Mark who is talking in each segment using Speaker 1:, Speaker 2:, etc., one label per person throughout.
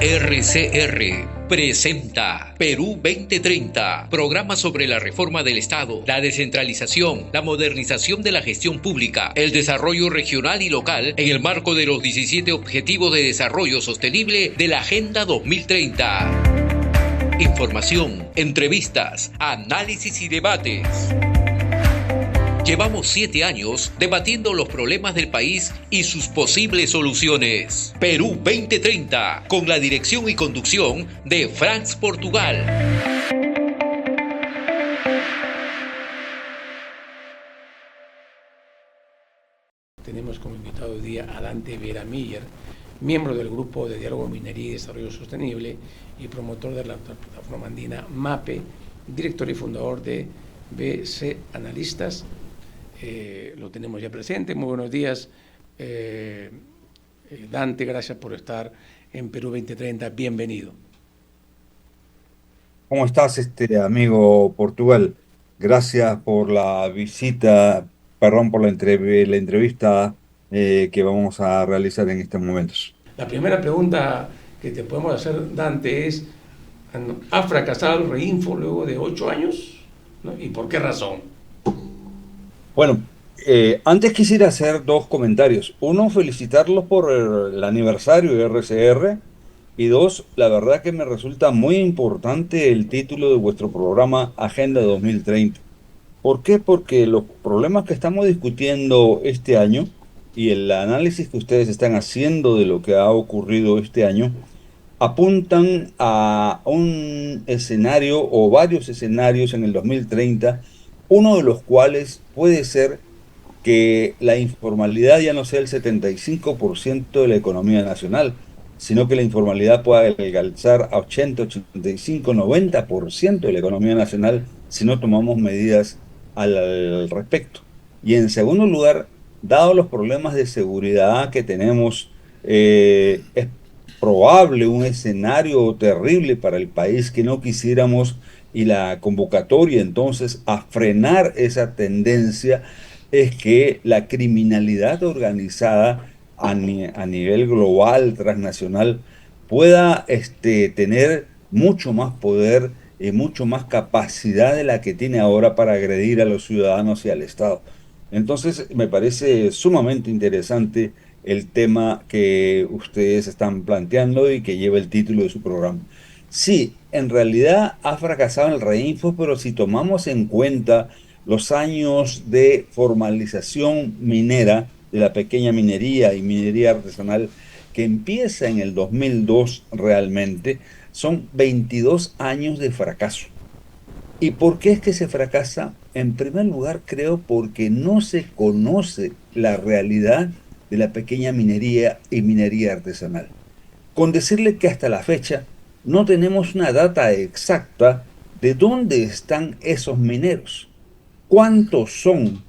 Speaker 1: RCR presenta Perú 2030, programa sobre la reforma del Estado, la descentralización, la modernización de la gestión pública, el desarrollo regional y local en el marco de los 17 Objetivos de Desarrollo Sostenible de la Agenda 2030. Información, entrevistas, análisis y debates. Llevamos 7 años debatiendo los problemas del país y sus posibles soluciones. Perú 2030, con la dirección y conducción de Franz Portugal.
Speaker 2: Tenemos como invitado hoy día a Dante Vera Miller, miembro del Grupo de Diálogo Minería y Desarrollo Sostenible y promotor de la plataforma andina MAPE, director y fundador de BC Analistas. Lo tenemos ya presente. Muy buenos días, Dante, gracias por estar en Perú 2030, bienvenido.
Speaker 3: ¿Cómo estás, amigo Portugal? Gracias por la visita, perdón por la entrevista que vamos a realizar en estos momentos.
Speaker 2: La primera pregunta que te podemos hacer, Dante, es: ¿ha fracasado el Reinfo luego de 8 años? ¿No? ¿Y por qué razón?
Speaker 3: Bueno, antes quisiera hacer dos comentarios. Uno, felicitarlos por el aniversario de RCR. Y dos, la verdad que me resulta muy importante el título de vuestro programa Agenda 2030. ¿Por qué? Porque los problemas que estamos discutiendo este año y el análisis que ustedes están haciendo de lo que ha ocurrido este año apuntan a un escenario o varios escenarios en el 2030, uno de los cuales puede ser que la informalidad ya no sea el 75% de la economía nacional, sino que la informalidad pueda alcanzar a 80, 85, 90% de la economía nacional si no tomamos medidas al respecto. Y en segundo lugar, dado los problemas de seguridad que tenemos, es probable un escenario terrible para el país que no quisiéramos, y la convocatoria entonces a frenar esa tendencia es que la criminalidad organizada a nivel global, transnacional, pueda tener mucho más poder y mucho más capacidad de la que tiene ahora para agredir a los ciudadanos y al Estado. Entonces, me parece sumamente interesante el tema que ustedes están planteando y que lleva el título de su programa. Sí, en realidad ha fracasado en el Reinfo, pero si tomamos en cuenta los años de formalización minera, de la pequeña minería y minería artesanal, que empieza en el 2002 realmente, son 22 años de fracaso. ¿Y por qué es que se fracasa? En primer lugar, creo porque no se conoce la realidad de la pequeña minería y minería artesanal. Con decirle que hasta la fecha no tenemos una data exacta de dónde están esos mineros, cuántos son,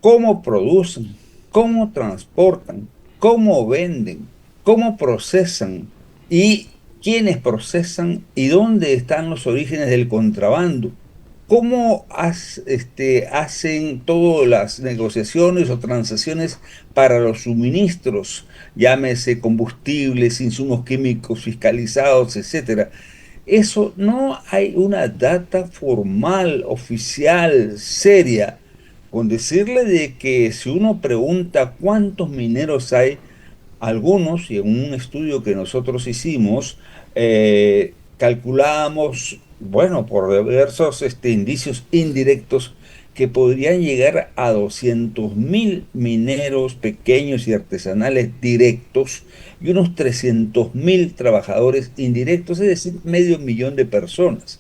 Speaker 3: cómo producen, cómo transportan, cómo venden, cómo procesan y quiénes procesan y dónde están los orígenes del contrabando. ¿Cómo hacen todas las negociaciones o transacciones para los suministros, llámese combustibles, insumos químicos fiscalizados, etcétera? Eso no hay una data formal, oficial, seria, con decirle de que si uno pregunta cuántos mineros hay, algunos, y en un estudio que nosotros hicimos, calculamos, bueno, por diversos indicios indirectos, que podrían llegar a 200.000 mineros pequeños y artesanales directos y unos 300.000 trabajadores indirectos, es decir, medio millón de personas.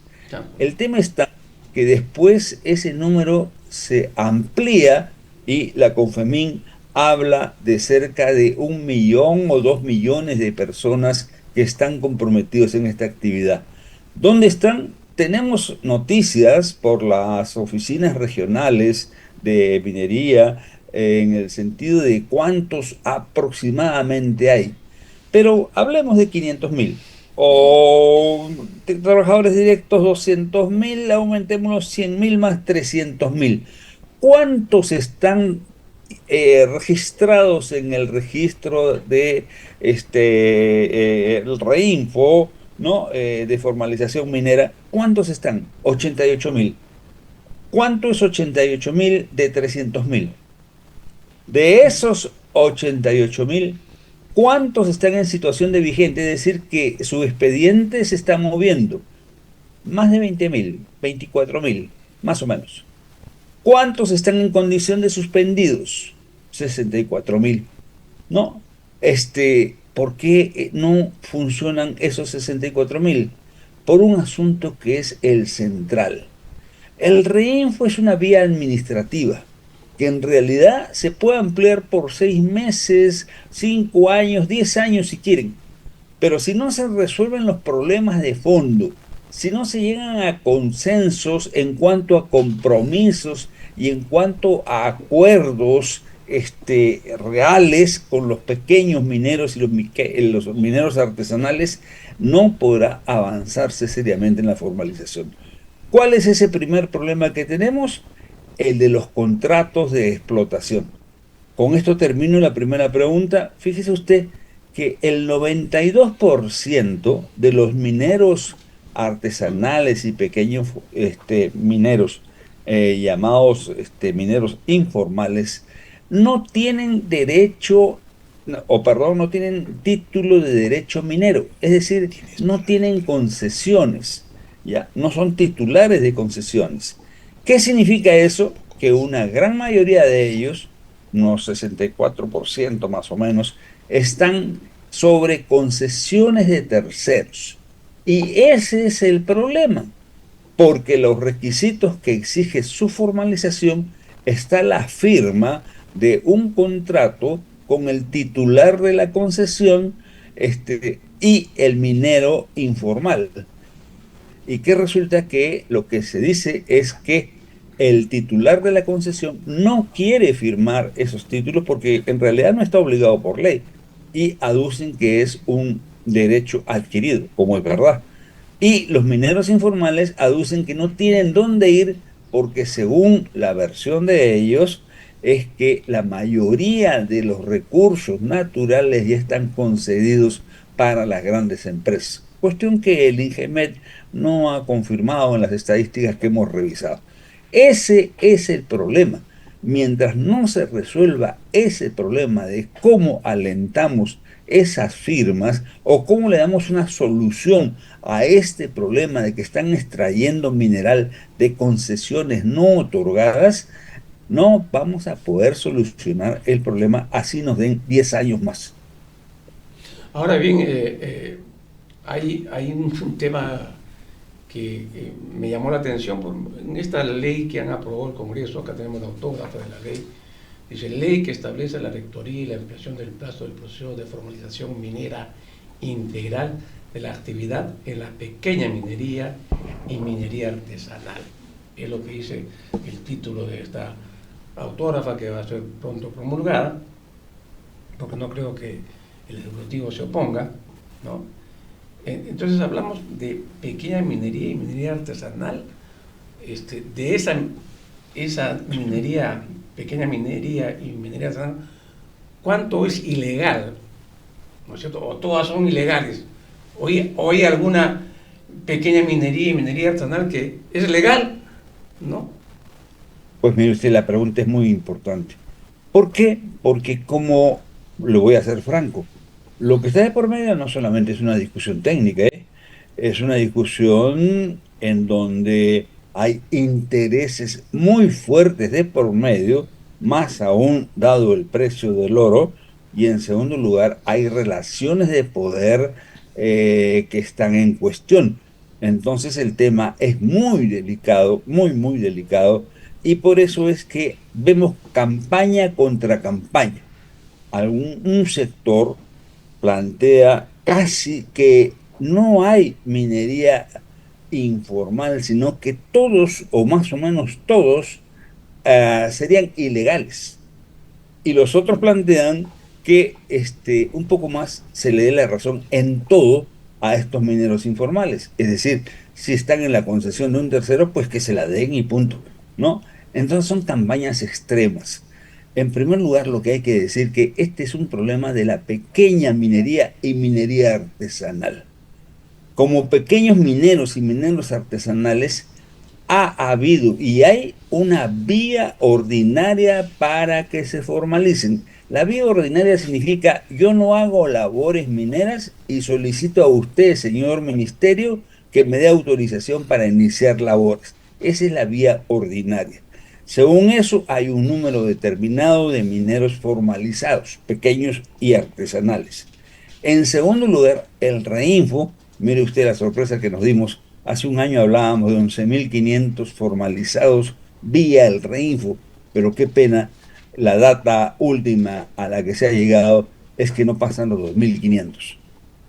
Speaker 3: El tema está que después ese número se amplía y la Confemín habla de cerca de 1 millón o 2 millones de personas que están comprometidos en esta actividad. ¿Dónde están? Tenemos noticias por las oficinas regionales de minería en el sentido de cuántos aproximadamente hay. Pero hablemos de 500.000 o trabajadores directos 200.000, aumentémonos 100.000 más 300.000. ¿Cuántos están registrados en el registro de el Reinfo, ¿no? De formalización minera, ¿cuántos están? 88.000. ¿Cuánto es 88.000 de 300.000? De esos 88.000, ¿cuántos están en situación de vigente? Es decir, que su expediente se está moviendo. Más de 20.000, 24.000, más o menos. ¿Cuántos están en condición de suspendidos? 64.000. ¿No? ¿Por qué no funcionan esos 64.000? Por un asunto que es el central. El Reinfo es una vía administrativa que en realidad se puede ampliar por 6 meses, 5 años, 10 años si quieren. Pero si no se resuelven los problemas de fondo, si no se llegan a consensos en cuanto a compromisos y en cuanto a acuerdos reales con los pequeños mineros y los mineros artesanales, no podrá avanzarse seriamente en la formalización. ¿Cuál es ese primer problema que tenemos? El de los contratos de explotación. Con esto termino la primera pregunta. Fíjese usted que el 92% de los mineros artesanales y pequeños mineros, llamados mineros informales, no tienen derecho, no tienen título de derecho minero, es decir, no tienen concesiones, ¿ya? No son titulares de concesiones. ¿Qué significa eso? Que una gran mayoría de ellos, unos 64% más o menos, están sobre concesiones de terceros. Y ese es el problema, porque los requisitos que exige su formalización está la firma de un contrato con el titular de la concesión y el minero informal. Y que resulta que lo que se dice es que el titular de la concesión no quiere firmar esos títulos porque en realidad no está obligado por ley y aducen que es un derecho adquirido, como es verdad. Y los mineros informales aducen que no tienen dónde ir porque según la versión de ellos es que la mayoría de los recursos naturales ya están concedidos para las grandes empresas. Cuestión que el INGEMET no ha confirmado en las estadísticas que hemos revisado. Ese es el problema. Mientras no se resuelva ese problema de cómo alentamos esas firmas o cómo le damos una solución a este problema de que están extrayendo mineral de concesiones no otorgadas, no vamos a poder solucionar el problema así nos den 10 años más.
Speaker 2: Ahora bien, hay un tema que me llamó la atención en esta ley que han aprobado el Congreso. Acá tenemos la autógrafa de la ley. Dice: ley que establece la rectoría y la ampliación del plazo del proceso de formalización minera integral de la actividad en la pequeña minería y minería artesanal. Es lo que dice el título de esta autógrafa, que va a ser pronto promulgada, porque no creo que el Ejecutivo se oponga, ¿no? Entonces hablamos de pequeña minería y minería artesanal, de esa minería, pequeña minería y minería artesanal, ¿cuánto es ilegal? ¿No es cierto? O todas son ilegales. ¿Hay alguna pequeña minería y minería artesanal que es legal? ¿No?
Speaker 3: Pues mire usted, la pregunta es muy importante. ¿Por qué? Porque como lo voy a hacer franco, lo que está de por medio no solamente es una discusión técnica, es una discusión en donde hay intereses muy fuertes de por medio, más aún dado el precio del oro, y en segundo lugar hay relaciones de poder que están en cuestión. Entonces el tema es muy delicado, muy delicado, y por eso es que vemos campaña contra campaña. Un sector plantea casi que no hay minería informal, sino que todos, o más o menos todos, serían ilegales. Y los otros plantean que un poco más se le dé la razón en todo a estos mineros informales. Es decir, si están en la concesión de un tercero, pues que se la den y punto, ¿no? Entonces son campañas extremas. En primer lugar, lo que hay que decir que este es un problema de la pequeña minería y minería artesanal. Como pequeños mineros y mineros artesanales, ha habido y hay una vía ordinaria para que se formalicen. La vía ordinaria significa yo no hago labores mineras y solicito a usted, señor ministerio, que me dé autorización para iniciar labores. Esa es la vía ordinaria. Según eso, hay un número determinado de mineros formalizados, pequeños y artesanales. En segundo lugar, el Reinfo, mire usted la sorpresa que nos dimos. Hace un año hablábamos de 11.500 formalizados vía el Reinfo, pero qué pena, la data última a la que se ha llegado es que no pasan los 2.500.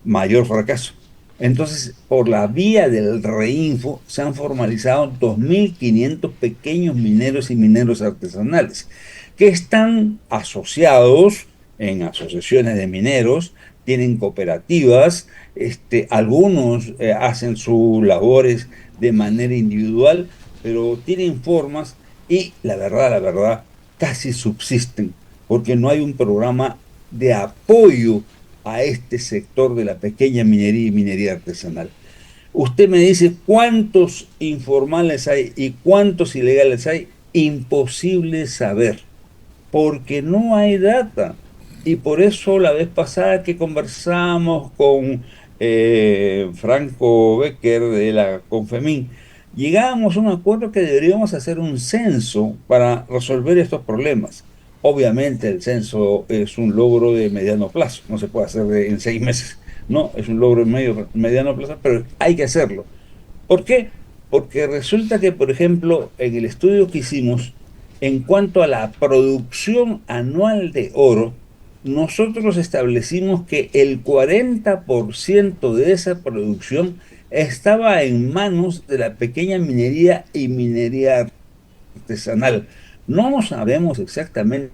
Speaker 3: Mayor fracaso. Entonces, por la vía del Reinfo se han formalizado 2.500 pequeños mineros y mineros artesanales que están asociados en asociaciones de mineros, tienen cooperativas, algunos hacen sus labores de manera individual, pero tienen formas y la verdad, casi subsisten, porque no hay un programa de apoyo a este sector de la pequeña minería y minería artesanal. Usted me dice cuántos informales hay y cuántos ilegales hay, imposible saber, porque no hay data. Y por eso la vez pasada que conversamos con Franco Becker de la Confemín, llegábamos a un acuerdo que deberíamos hacer un censo para resolver estos problemas. Obviamente el censo es un logro de mediano plazo, no se puede hacer en 6 meses, no, es un logro de mediano plazo, pero hay que hacerlo. ¿Por qué? Porque resulta que, por ejemplo, en el estudio que hicimos, en cuanto a la producción anual de oro, nosotros establecimos que el 40% de esa producción estaba en manos de la pequeña minería y minería artesanal. No sabemos exactamente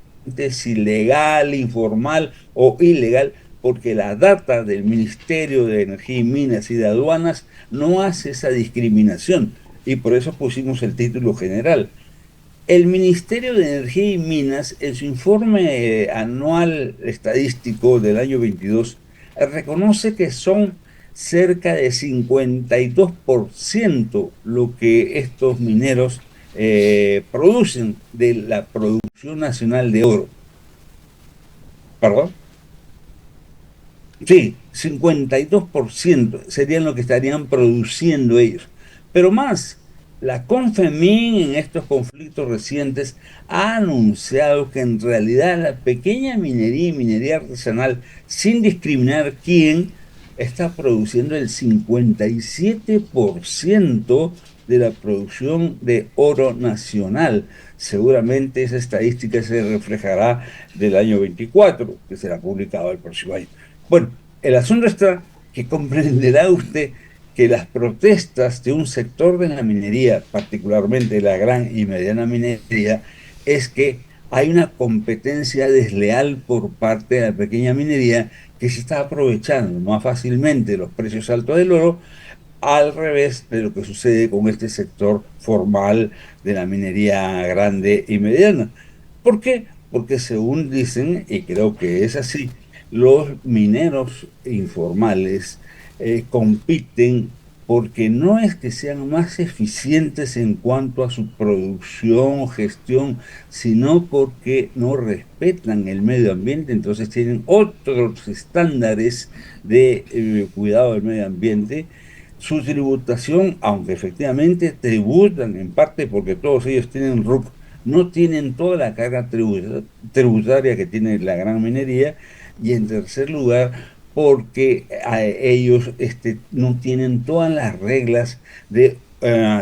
Speaker 3: si legal, informal o ilegal, porque la data del Ministerio de Energía y Minas y de Aduanas no hace esa discriminación y por eso pusimos el título general. El Ministerio de Energía y Minas, en su informe anual estadístico del año 22, reconoce que son cerca de 52% lo que estos mineros producen de la producción nacional de oro. ¿Perdón? Sí, 52% serían lo que estarían produciendo ellos. Pero más, la Confemín en estos conflictos recientes ha anunciado que en realidad la pequeña minería y minería artesanal, sin discriminar quién, está produciendo el 57% de la producción de oro nacional. Seguramente esa estadística se reflejará del año 24, que será publicado el próximo año. Bueno, el asunto está que comprenderá usted que las protestas de un sector de la minería, particularmente de la gran y mediana minería, es que hay una competencia desleal por parte de la pequeña minería que se está aprovechando más fácilmente los precios altos del oro, al revés de lo que sucede con este sector formal de la minería grande y mediana. ¿Por qué? Porque según dicen, y creo que es así, los mineros informales compiten porque no es que sean más eficientes en cuanto a su producción o gestión, sino porque no respetan el medio ambiente, entonces tienen otros estándares de cuidado del medio ambiente. Su tributación, aunque efectivamente tributan en parte porque todos ellos tienen RUC, no tienen toda la carga tributaria que tiene la gran minería, y en tercer lugar, porque ellos no tienen todas las reglas de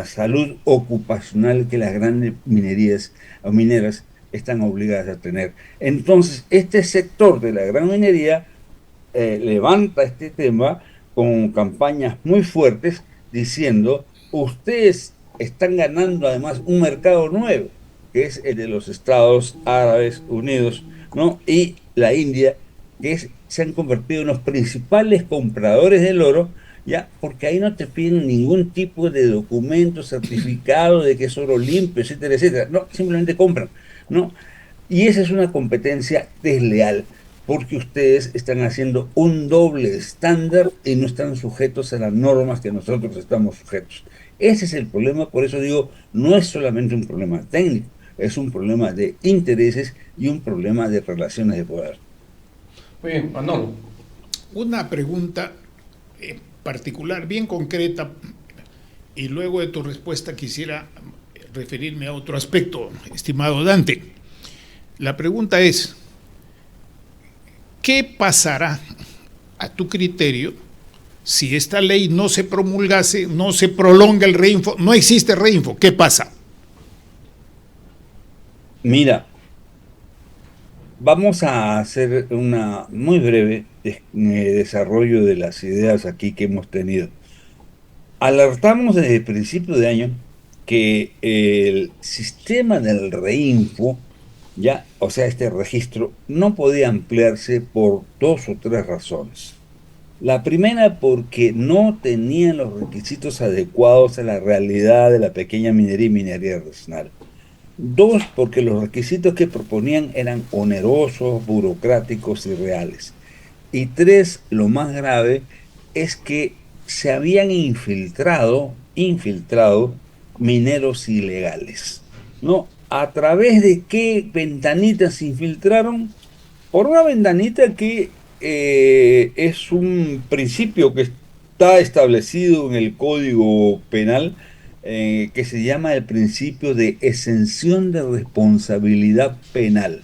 Speaker 3: salud ocupacional que las grandes minerías o mineras están obligadas a tener. Entonces, este sector de la gran minería levanta este tema con campañas muy fuertes diciendo, ustedes están ganando además un mercado nuevo, que es el de los Estados Árabes Unidos, ¿no? Y la India, que se han convertido en los principales compradores del oro, ya, porque ahí no te piden ningún tipo de documento certificado de que es oro limpio, etcétera, etcétera. No, simplemente compran, ¿no? Y esa es una competencia desleal, porque ustedes están haciendo un doble estándar y no están sujetos a las normas que nosotros estamos sujetos. Ese es el problema, por eso digo, no es solamente un problema técnico, es un problema de intereses y un problema de relaciones de poder.
Speaker 2: Muy bien, Manolo.
Speaker 4: Una pregunta particular, bien concreta, y luego de tu respuesta quisiera referirme a otro aspecto, estimado Dante. La pregunta es, ¿qué pasará a tu criterio si esta ley no se promulgase, no se prolonga el reinfo, no existe reinfo? ¿Qué pasa?
Speaker 3: Mira, vamos a hacer una muy breve desarrollo de las ideas aquí que hemos tenido. Alertamos desde el principio de año que el sistema del reinfo, ya, o sea, este registro, no podía ampliarse por 2 o 3 razones. La primera, porque no tenían los requisitos adecuados a la realidad de la pequeña minería y minería artesanal. 2, porque los requisitos que proponían eran onerosos, burocráticos y reales. Y 3, lo más grave, es que se habían infiltrado mineros ilegales, ¿no? ¿A través de qué ventanitas se infiltraron? Por una ventanita que es un principio que está establecido en el Código Penal, que se llama el principio de exención de responsabilidad penal.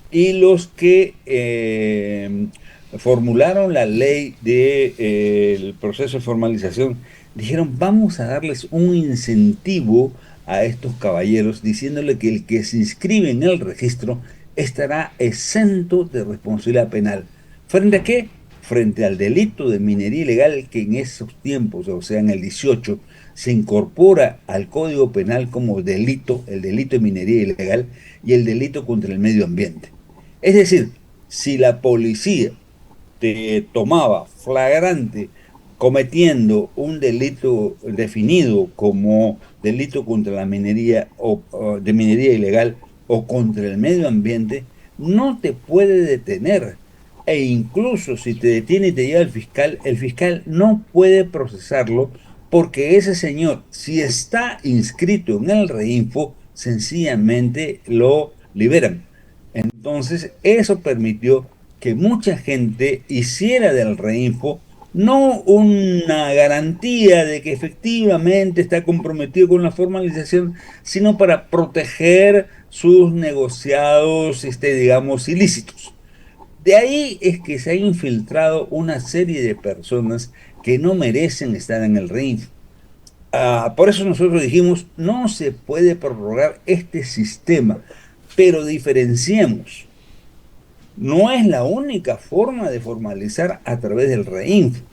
Speaker 3: Y los que formularon la ley del proceso de formalización dijeron, vamos a darles un incentivo a estos caballeros, diciéndole que el que se inscribe en el registro estará exento de responsabilidad penal. ¿Frente a qué? Frente al delito de minería ilegal que en esos tiempos, o sea, en el 18, se incorpora al Código Penal como delito, el delito de minería ilegal y el delito contra el medio ambiente. Es decir, si la policía te tomaba flagrante cometiendo un delito definido como delito contra la minería o de minería ilegal o contra el medio ambiente, no te puede detener. E incluso si te detiene y te lleva el fiscal no puede procesarlo porque ese señor, si está inscrito en el reinfo, sencillamente lo liberan. Entonces, eso permitió que mucha gente hiciera del reinfo no una garantía de que efectivamente está comprometido con la formalización, sino para proteger sus negociados, digamos, ilícitos. De ahí es que se ha infiltrado una serie de personas que no merecen estar en el reinfo. Por eso nosotros dijimos, no se puede prorrogar este sistema, pero diferenciemos. No es la única forma de formalizar a través del reinfo.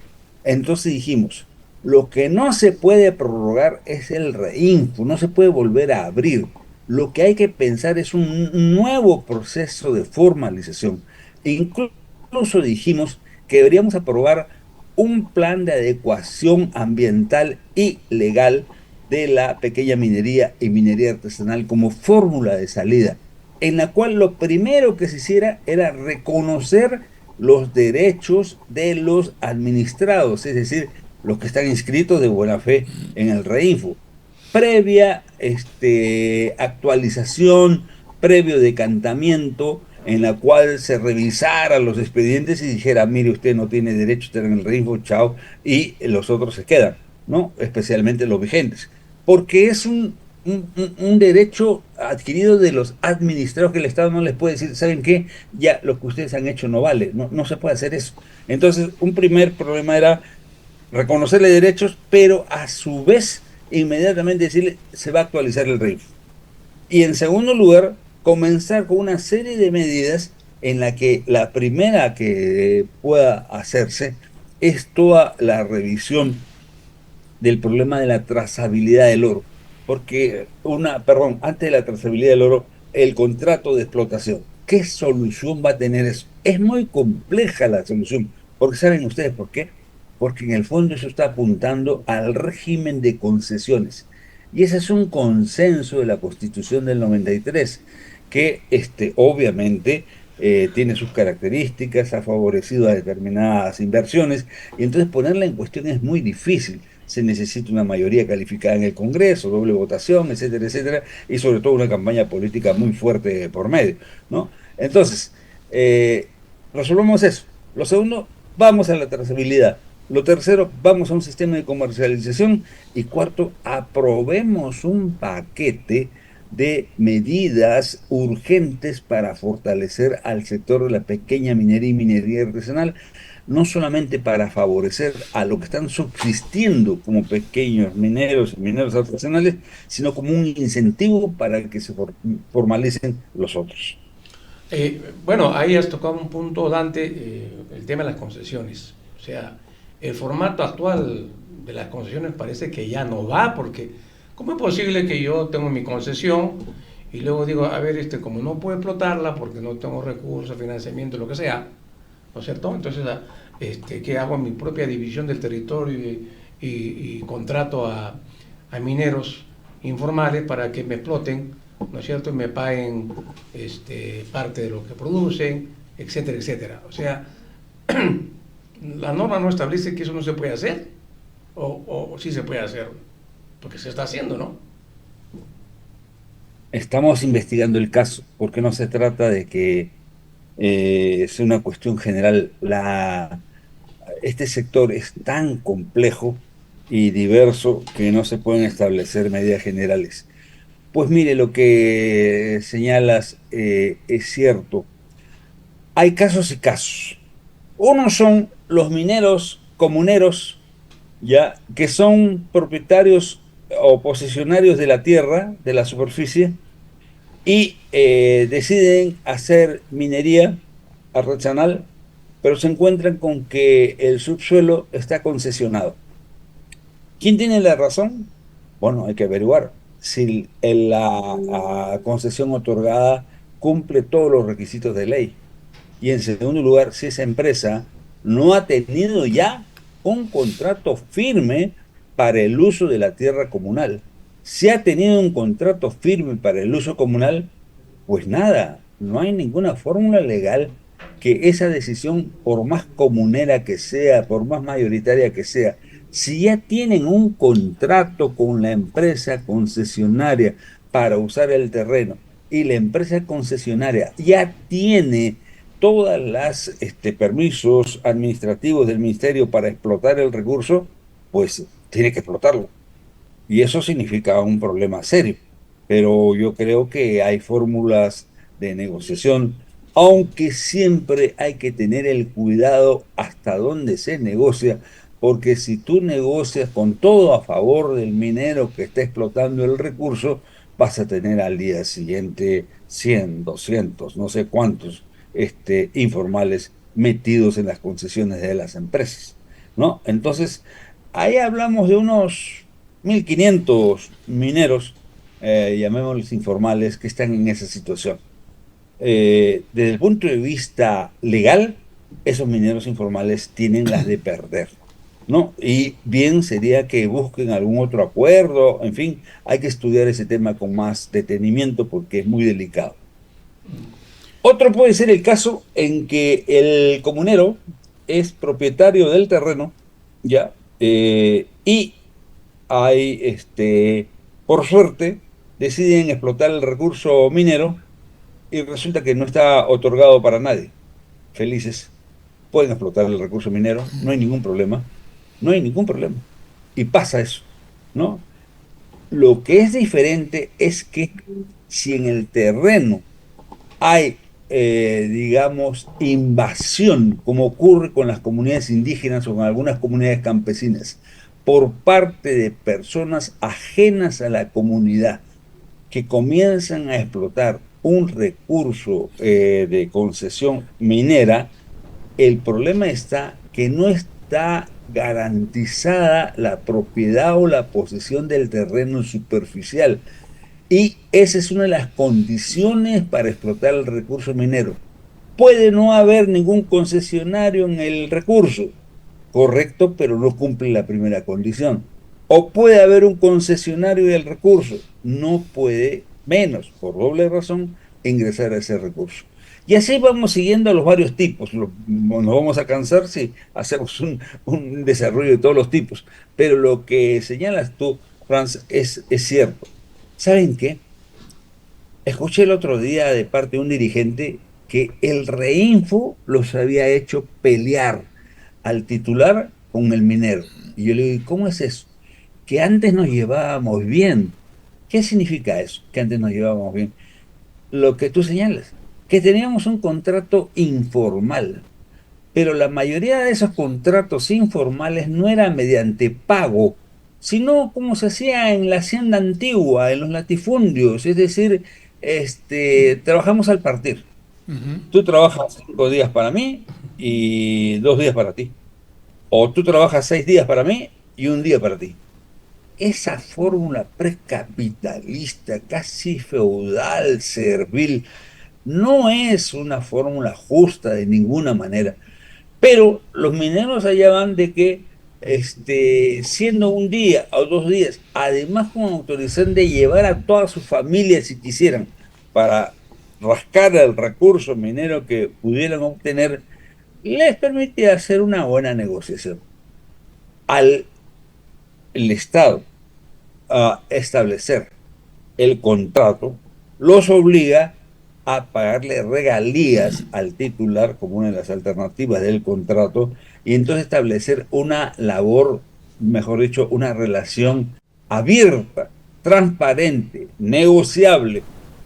Speaker 3: Entonces dijimos, lo que no se puede prorrogar es el reinfo, no se puede volver a abrir. Lo que hay que pensar es un nuevo proceso de formalización. Incluso dijimos que deberíamos aprobar un plan de adecuación ambiental y legal de la pequeña minería y minería artesanal como fórmula de salida, en la cual lo primero que se hiciera era reconocer los derechos de los administrados, es decir, los que están inscritos de buena fe en el reinfo, previa actualización, previo decantamiento, en la cual se revisara los expedientes y dijera, mire, usted no tiene derecho a estar en el reinfo, chao, y los otros se quedan, ¿no? Especialmente los vigentes, porque es un derecho adquirido de los administrados que el Estado no les puede decir, ¿saben qué? Ya lo que ustedes han hecho no vale, no se puede hacer eso. Entonces, un primer problema era reconocerle derechos, pero a su vez, inmediatamente decirle, se va a actualizar el reinfo. Y en segundo lugar, comenzar con una serie de medidas en la que la primera que pueda hacerse es toda la revisión del problema de la trazabilidad del oro. Porque antes de la trazabilidad del oro, el contrato de explotación. ¿Qué solución va a tener eso? Es muy compleja la solución, porque ¿saben ustedes por qué? Porque en el fondo eso está apuntando al régimen de concesiones. Y ese es un consenso de la Constitución del 93, que obviamente tiene sus características, ha favorecido a determinadas inversiones, y entonces ponerla en cuestión es muy difícil. Se necesita una mayoría calificada en el Congreso, doble votación, etcétera, etcétera, y sobre todo una campaña política muy fuerte por medio, ¿no? Entonces, resolvamos eso. Lo segundo, vamos a la trazabilidad. Lo tercero, vamos a un sistema de comercialización. Y cuarto, aprobemos un paquete de medidas urgentes para fortalecer al sector de la pequeña minería y minería artesanal, no solamente para favorecer a los que están subsistiendo como pequeños mineros y mineros artesanales, sino como un incentivo para que se formalicen los otros.
Speaker 2: Bueno, ahí has tocado un punto, Dante, el tema de las concesiones. O sea, el formato actual de las concesiones parece que ya no va, porque ¿cómo es posible que yo tengo mi concesión y luego digo, a ver, como no puedo explotarla porque no tengo recursos, financiamiento, lo que sea, ¿no es cierto? Entonces, ¿qué hago? Mi propia división del territorio y contrato a mineros informales para que me exploten, ¿no es cierto? Y me paguen parte de lo que producen, etcétera, etcétera. O sea, la norma no establece que eso no se puede hacer, o sí se puede hacer, porque se está haciendo, ¿no?
Speaker 3: Estamos investigando el caso, porque no se trata de que sea una cuestión general. Este sector es tan complejo y diverso que no se pueden establecer medidas generales. Pues mire, lo que señalas es cierto. Hay casos y casos. Unos son los mineros comuneros, ya, que son propietarios o posesionarios de la tierra, de la superficie, y deciden hacer minería artesanal, pero se encuentran con que el subsuelo está concesionado. ¿Quién tiene la razón? Bueno, hay que averiguar si la concesión otorgada cumple todos los requisitos de ley. Y en segundo lugar, si esa empresa no ha tenido ya un contrato firme para el uso de la tierra comunal. Si ha tenido un contrato firme para el uso comunal, pues nada, no hay ninguna fórmula legal que esa decisión, por más comunera que sea, por más mayoritaria que sea, si ya tienen un contrato con la empresa concesionaria para usar el terreno y la empresa concesionaria ya tiene todas las permisos administrativos del ministerio para explotar el recurso, pues tiene que explotarlo. Y eso significa un problema serio. Pero yo creo que hay fórmulas de negociación, aunque siempre hay que tener el cuidado hasta dónde se negocia, porque si tú negocias con todo a favor del minero que está explotando el recurso, vas a tener al día siguiente 100, 200, no sé cuántos informales metidos en las concesiones de las empresas, ¿no? Entonces, ahí hablamos de unos 1.500 mineros, llamémoslos informales, que están en esa situación. Desde el punto de vista legal, esos mineros informales tienen las de perder, ¿no? Y bien sería que busquen algún otro acuerdo, en fin, hay que estudiar ese tema con más detenimiento porque es muy delicado. Otro puede ser el caso en que el comunero es propietario del terreno, ¿ya? Y hay, por suerte, deciden explotar el recurso minero y resulta que no está otorgado para nadie. Felices, pueden explotar el recurso minero, no hay ningún problema, no hay ningún problema. Y pasa eso, ¿no? Lo que es diferente es que si en el terreno hay, digamos, invasión, como ocurre con las comunidades indígenas o con algunas comunidades campesinas, por parte de personas ajenas a la comunidad, que comienzan a explotar un recurso de concesión minera, el problema está que no está garantizada la propiedad o la posesión del terreno superficial. Y esa es una de las condiciones para explotar el recurso minero. Puede no haber ningún concesionario en el recurso, correcto, pero no cumple la primera condición. O puede haber un concesionario del recurso, no puede menos, por doble razón, ingresar a ese recurso. Y así vamos siguiendo a los varios tipos. Nos vamos a cansar si hacemos un desarrollo de todos los tipos. Pero lo que señalas tú, Franz, es cierto. ¿Saben qué? Escuché el otro día de parte de un dirigente que el Reinfo los había hecho pelear al titular con el minero. Y yo le digo, ¿cómo es eso? Que antes nos llevábamos bien. ¿Qué significa eso? Que antes nos llevábamos bien. Lo que tú señalas, que teníamos un contrato informal, pero la mayoría de esos contratos informales no era mediante pago, sino como se hacía en la hacienda antigua, en los latifundios, es decir, trabajamos al partir. Tú trabajas 5 días para mí y 2 días para ti. O tú trabajas 6 días para mí y 1 día para ti. Esa fórmula precapitalista, casi feudal, servil, no es una fórmula justa de ninguna manera. Pero los mineros allá van de que, siendo 1 día o 2 días, además con autorización de llevar a toda su familia si quisieran, para rascar el recurso minero que pudieran obtener, les permite hacer una buena negociación. El Estado a establecer el contrato los obliga a pagarle regalías al titular como una de las alternativas del contrato, y entonces establecer una labor, mejor dicho, una relación abierta, transparente, negociable,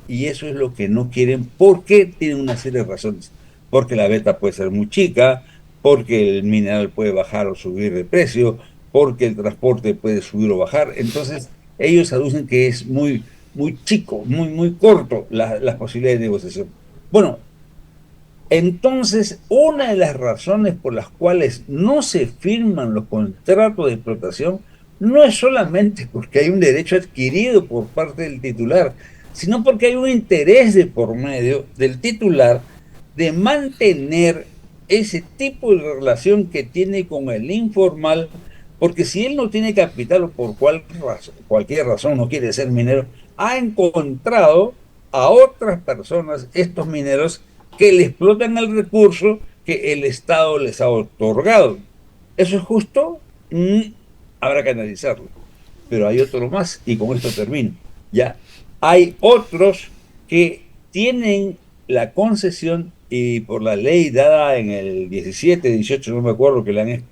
Speaker 3: y eso es lo que no quieren porque tienen una serie de razones. Porque la veta puede ser muy chica, porque el mineral puede bajar o subir de precio, porque el transporte puede subir o bajar. Entonces ellos aducen que es muy chico, muy corto las posibilidades de negociación. Bueno, entonces una de las razones por las cuales no se firman los contratos de explotación no es solamente porque hay un derecho adquirido por parte del titular, sino porque hay un interés de por medio del titular de mantener ese tipo de relación que tiene con el informal, porque si él no tiene capital o por cualquier razón no quiere ser minero, ha encontrado a otras personas, estos mineros, que le explotan el recurso que el Estado les ha otorgado. ¿Eso es justo? Habrá que analizarlo. Pero hay otro más, y con esto termino. Ya, hay otros que tienen la concesión y por la ley dada en el 17, 18, no me acuerdo, que le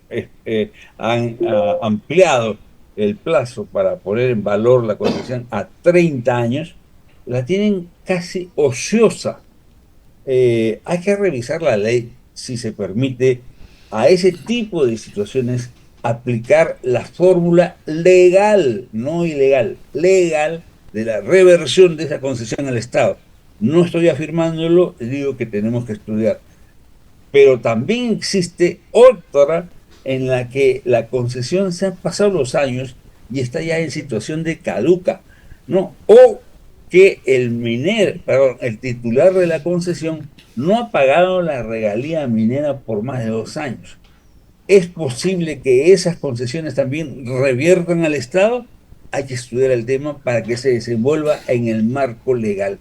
Speaker 3: han ampliado el plazo para poner en valor la concesión a 30 años, la tienen casi ociosa. Hay que revisar la ley si se permite a ese tipo de situaciones aplicar la fórmula legal, no ilegal, legal, de la reversión de esa concesión al Estado. No estoy afirmándolo, digo que tenemos que estudiar. Pero también existe otra en la que la concesión se han pasado los años y está ya en situación de caduca, ¿no? O que el titular de la concesión no ha pagado la regalía minera por más de 2 años. ¿Es posible que esas concesiones también reviertan al Estado? Hay que estudiar el tema para que se desenvuelva en el marco legal.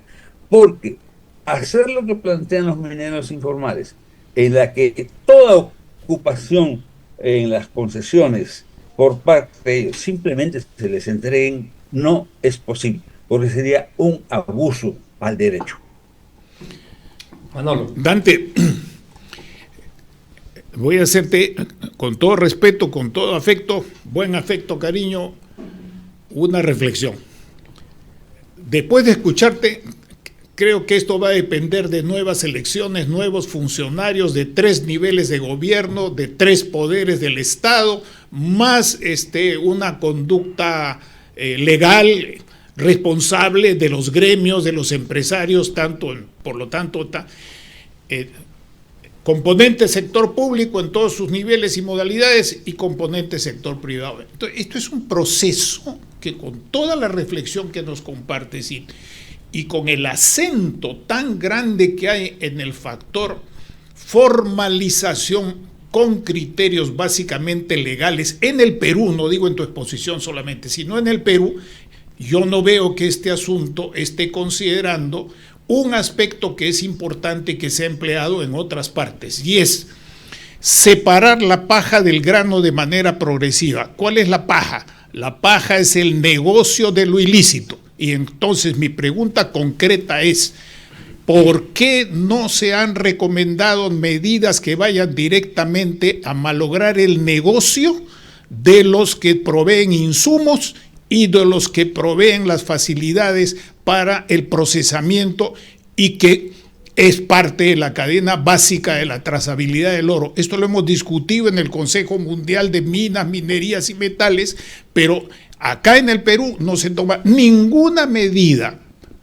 Speaker 3: Porque hacer lo que plantean los mineros informales, en la que toda ocupación en las concesiones por parte de ellos simplemente se les entreguen, no es posible, porque sería un abuso al derecho.
Speaker 4: Manolo. Dante, voy a hacerte, con todo respeto, con todo afecto, buen afecto, cariño, una reflexión. Después de escucharte, creo que esto va a depender de nuevas elecciones, nuevos funcionarios de 3 niveles de gobierno, de 3 poderes del Estado, más una conducta legal, responsable de los gremios, de los empresarios, por lo tanto, componente sector público en todos sus niveles y modalidades y componente sector privado. Entonces, esto es un proceso que, con toda la reflexión que nos compartes y con el acento tan grande que hay en el factor formalización con criterios básicamente legales en el Perú, no digo en tu exposición solamente, sino en el Perú, yo no veo que este asunto esté considerando un aspecto que es importante que se ha empleado en otras partes, y es separar la paja del grano de manera progresiva. ¿Cuál es la paja? La paja es el negocio de lo ilícito. Y entonces mi pregunta concreta es, ¿por qué no se han recomendado medidas que vayan directamente a malograr el negocio de los que proveen insumos y de los que proveen las facilidades para el procesamiento y que es parte de la cadena básica de la trazabilidad del oro? Esto lo hemos discutido en el Consejo Mundial de Minas, Minerías y Metales, pero acá en el Perú no se toma ninguna medida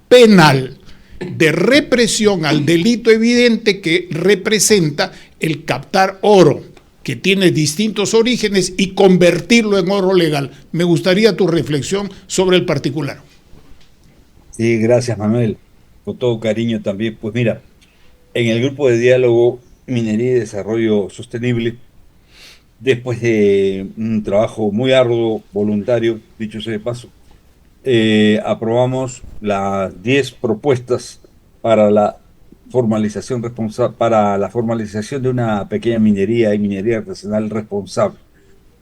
Speaker 4: penal de represión al delito evidente que representa el captar oro, que tiene distintos orígenes, y convertirlo en oro legal. Me gustaría tu reflexión sobre el particular.
Speaker 3: Sí, gracias, Manuel. Con todo cariño también. Pues mira, en el grupo de diálogo Minería y Desarrollo Sostenible, después de un trabajo muy arduo, voluntario, dicho sea de paso, aprobamos las 10 propuestas para la formalización de una pequeña minería y minería artesanal responsable.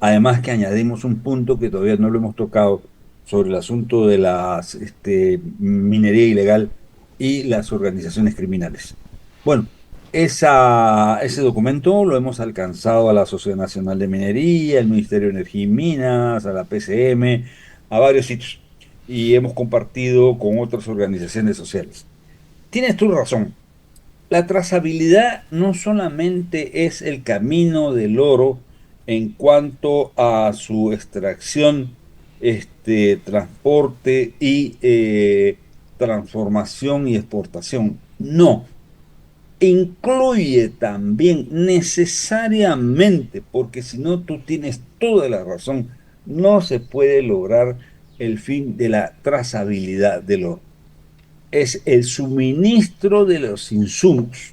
Speaker 3: Además que añadimos un punto que todavía no lo hemos tocado sobre el asunto de la minería ilegal y las organizaciones criminales. Bueno, ese documento lo hemos alcanzado a la Sociedad Nacional de Minería, al Ministerio de Energía y Minas, a la PCM, a varios sitios, y hemos compartido con otras organizaciones sociales. Tienes tu razón. La trazabilidad no solamente es el camino del oro en cuanto a su extracción, transporte y transformación y exportación. No. Incluye también necesariamente, porque si no tú tienes toda la razón, no se puede lograr el fin de la trazabilidad del oro. Es el suministro de los insumos.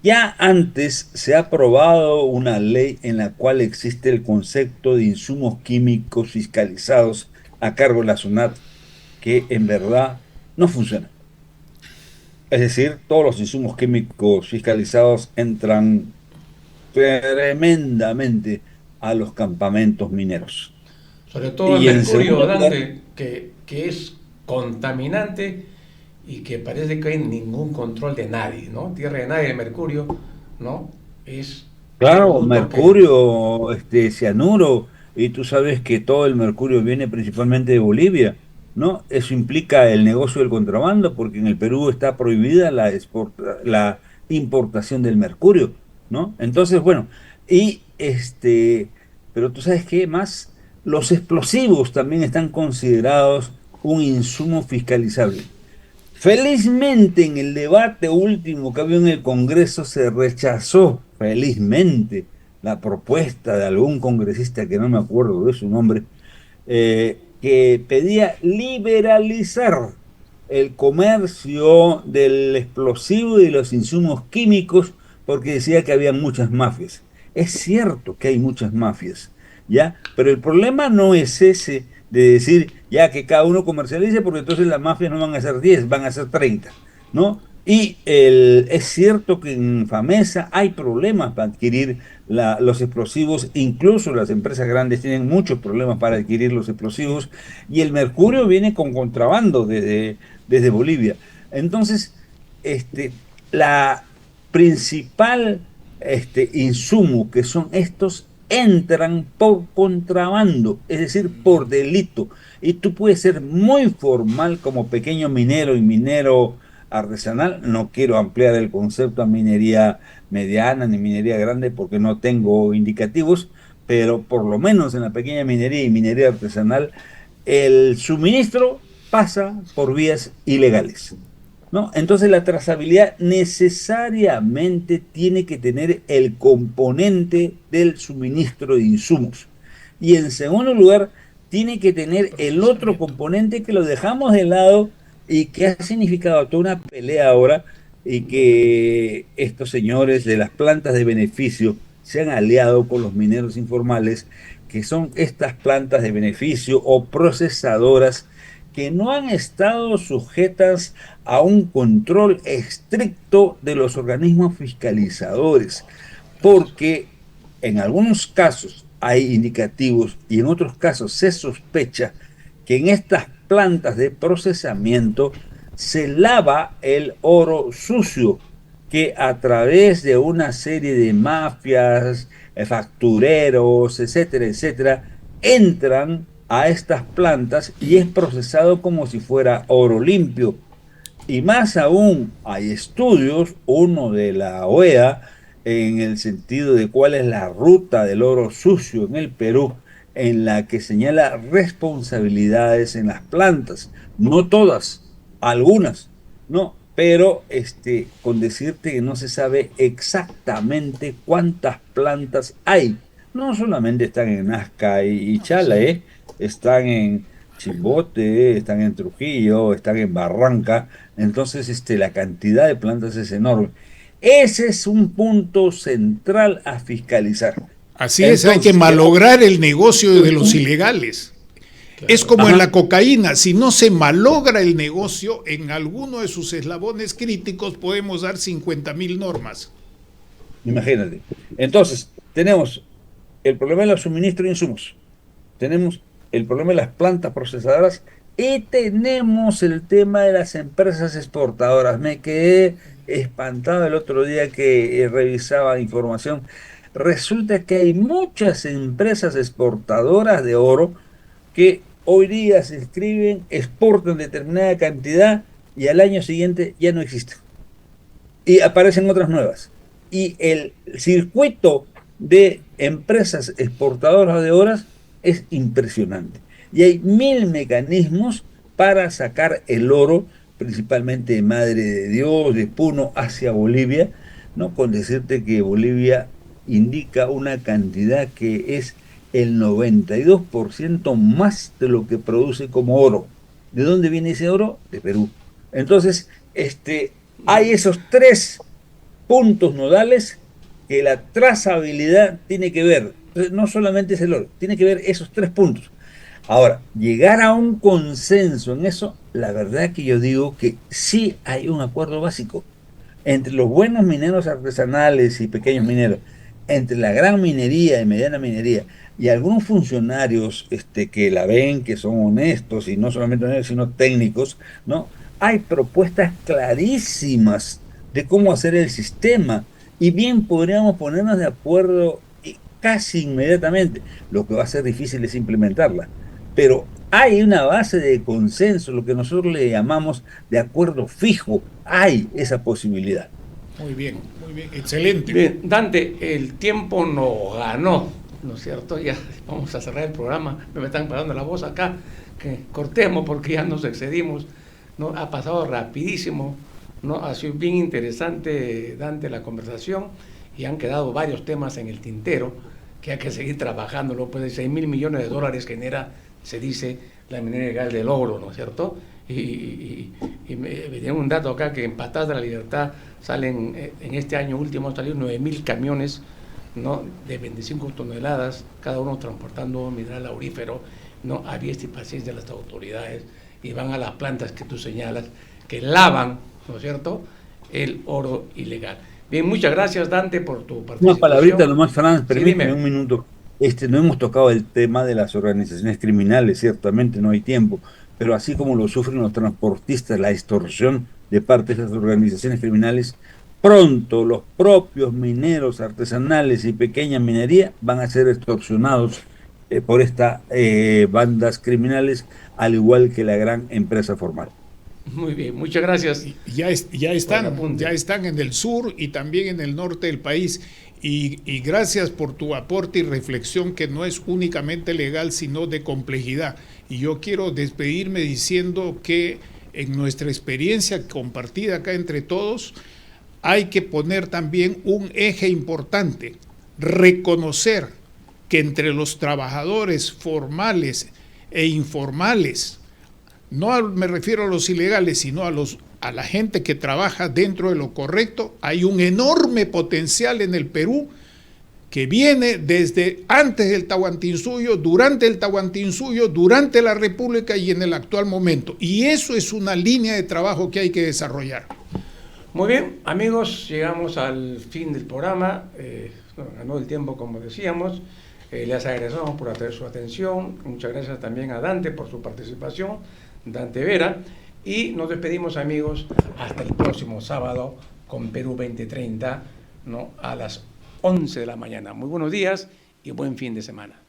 Speaker 3: Ya antes se ha aprobado una ley en la cual existe el concepto de insumos químicos fiscalizados a cargo de la SUNAT, que en verdad no funciona. Es decir, todos los insumos químicos fiscalizados entran tremendamente a los campamentos mineros.
Speaker 2: Sobre todo el
Speaker 3: Y en
Speaker 2: mercurio,
Speaker 3: segundo
Speaker 2: Dante,
Speaker 3: lugar,
Speaker 2: que es contaminante y que parece que no hay ningún control de nadie, ¿no? Tierra de nadie, el mercurio, ¿no? Es
Speaker 3: claro,
Speaker 2: producto
Speaker 3: mercurio, cianuro, y tú sabes que todo el mercurio viene principalmente de Bolivia, ¿no? Eso implica el negocio del contrabando, porque en el Perú está prohibida la importación del mercurio, ¿no? Entonces, bueno, y pero tú sabes qué más, los explosivos también están considerados un insumo fiscalizable. Felizmente en el debate último que había en el Congreso se rechazó, felizmente, la propuesta de algún congresista que no me acuerdo de su nombre, que pedía liberalizar el comercio del explosivo y de los insumos químicos porque decía que había muchas mafias. Es cierto que hay muchas mafias, ¿ya? Pero el problema no es ese de decir ya que cada uno comercialice, porque entonces las mafias no van a ser 10, van a ser 30, ¿no? Y es cierto que en Famesa hay problemas para adquirir los explosivos, incluso las empresas grandes tienen muchos problemas para adquirir los explosivos, y el mercurio viene con contrabando desde Bolivia. Entonces, la principal insumo que son estos entran por contrabando, es decir, por delito. Y tú puedes ser muy formal como pequeño minero y minero artesanal. No quiero ampliar el concepto a minería mediana ni minería grande porque no tengo indicativos, pero por lo menos en la pequeña minería y minería artesanal, el suministro pasa por vías ilegales, ¿no? Entonces la trazabilidad necesariamente tiene que tener el componente del suministro de insumos. Y en segundo lugar, tiene que tener el otro componente que lo dejamos de lado y que ha significado toda una pelea ahora, y que estos señores de las plantas de beneficio se han aliado con los mineros informales, que son estas plantas de beneficio o procesadoras que no han estado sujetas a un control estricto de los organismos fiscalizadores, porque en algunos casos hay indicativos y en otros casos se sospecha que en estas plantas de procesamiento se lava el oro sucio que a través de una serie de mafias, factureros, etcétera, etcétera, entran a estas plantas y es procesado como si fuera oro limpio. Y más aún, hay estudios, uno de la OEA, en el sentido de cuál es la ruta del oro sucio en el Perú, en la que señala responsabilidades en las plantas. No todas, algunas, ¿no? Pero con decirte que no se sabe exactamente cuántas plantas hay. No solamente están en Nazca y Chala, están en Chimbote, están en Trujillo, están en Barranca. Entonces, la cantidad de plantas es enorme. Ese es un punto central a fiscalizar.
Speaker 4: Así es, hay que malograr el negocio de los ilegales. Claro. Es como en la cocaína, si no se malogra el negocio, en alguno de sus eslabones críticos podemos dar 50,000 normas.
Speaker 3: Imagínate. Entonces, tenemos el problema de los suministros de insumos, tenemos el problema de las plantas procesadoras y tenemos el tema de las empresas exportadoras. Me quedé espantado el otro día que revisaba información. Resulta que hay muchas empresas exportadoras de oro que hoy día se inscriben, exportan determinada cantidad y al año siguiente ya no existen. Y aparecen otras nuevas. Y el circuito de empresas exportadoras de oro es impresionante. Y hay 1000 mecanismos para sacar el oro, principalmente de Madre de Dios, de Puno, hacia Bolivia, ¿no? Con decirte que Bolivia indica una cantidad que es el 92% más de lo que produce como oro. ¿De dónde viene ese oro? De Perú. Entonces, hay esos 3 puntos nodales que la trazabilidad tiene que ver. Entonces, no solamente es el oro, tiene que ver esos 3 puntos. Ahora, llegar a un consenso en eso, la verdad que yo digo que sí hay un acuerdo básico entre los buenos mineros artesanales y pequeños mineros, entre la gran minería y mediana minería, y algunos funcionarios que la ven, que son honestos, y no solamente honestos, sino técnicos, ¿no? Hay propuestas clarísimas de cómo hacer el sistema, y bien podríamos ponernos de acuerdo casi inmediatamente. Lo que va a ser difícil es implementarla. Pero hay una base de consenso, lo que nosotros le llamamos de acuerdo fijo. Hay esa posibilidad.
Speaker 4: Muy bien, excelente.
Speaker 2: Bien, Dante, el tiempo nos ganó, ¿no es cierto? Ya vamos a cerrar el programa. Me están parando la voz acá, que cortemos porque ya nos excedimos, ¿no? Ha pasado rapidísimo, ¿no? Ha sido bien interesante, Dante, la conversación, y han quedado varios temas en el tintero que hay que seguir trabajándolo. Pues $6,000 millones genera, se dice, la minería ilegal del oro, ¿no es cierto? Y me dieron un dato acá que en Patadas de la Libertad salen, en este año último han salido 9,000 camiones, ¿no? De 25 toneladas, cada uno transportando mineral aurífero, ¿no? A diestra y paciencia de las autoridades, y van a las plantas que tú señalas, que lavan, ¿no es cierto?, el oro ilegal. Bien, muchas gracias, Dante, por tu participación.
Speaker 3: Una palabrita nomás, Fran, permíteme
Speaker 2: sí,
Speaker 3: un minuto. No hemos tocado el tema de las organizaciones criminales, ciertamente no hay tiempo, pero así como lo sufren los transportistas, la extorsión de parte de esas organizaciones criminales, pronto los propios mineros artesanales y pequeña minería van a ser extorsionados por estas bandas criminales, al igual que la gran empresa formal.
Speaker 2: Muy bien, muchas gracias.
Speaker 4: Ya están en el sur y también en el norte del país. Y gracias por tu aporte y reflexión, que no es únicamente legal, sino de complejidad. Y yo quiero despedirme diciendo que en nuestra experiencia compartida acá entre todos, hay que poner también un eje importante: reconocer que entre los trabajadores formales e informales, no me refiero a los ilegales, sino a la gente que trabaja dentro de lo correcto, hay un enorme potencial en el Perú que viene desde antes del Tahuantinsuyo, durante el Tahuantinsuyo, durante la República y en el actual momento. Y eso es una línea de trabajo que hay que desarrollar.
Speaker 2: Muy bien, amigos, llegamos al fin del programa. Ganó el tiempo, como decíamos. Les agradecemos por su atención. Muchas gracias también a Dante por su participación, Dante Vera. Y nos despedimos, amigos, hasta el próximo sábado con Perú 2030, ¿no? A las 11 de la mañana. Muy buenos días y buen fin de semana.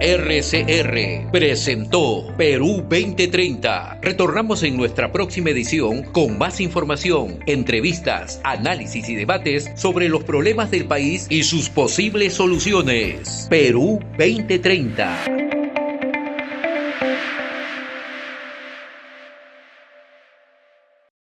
Speaker 1: RCR presentó Perú 2030. Retornamos en nuestra próxima edición con más información, entrevistas, análisis y debates sobre los problemas del país y sus posibles soluciones. Perú 2030.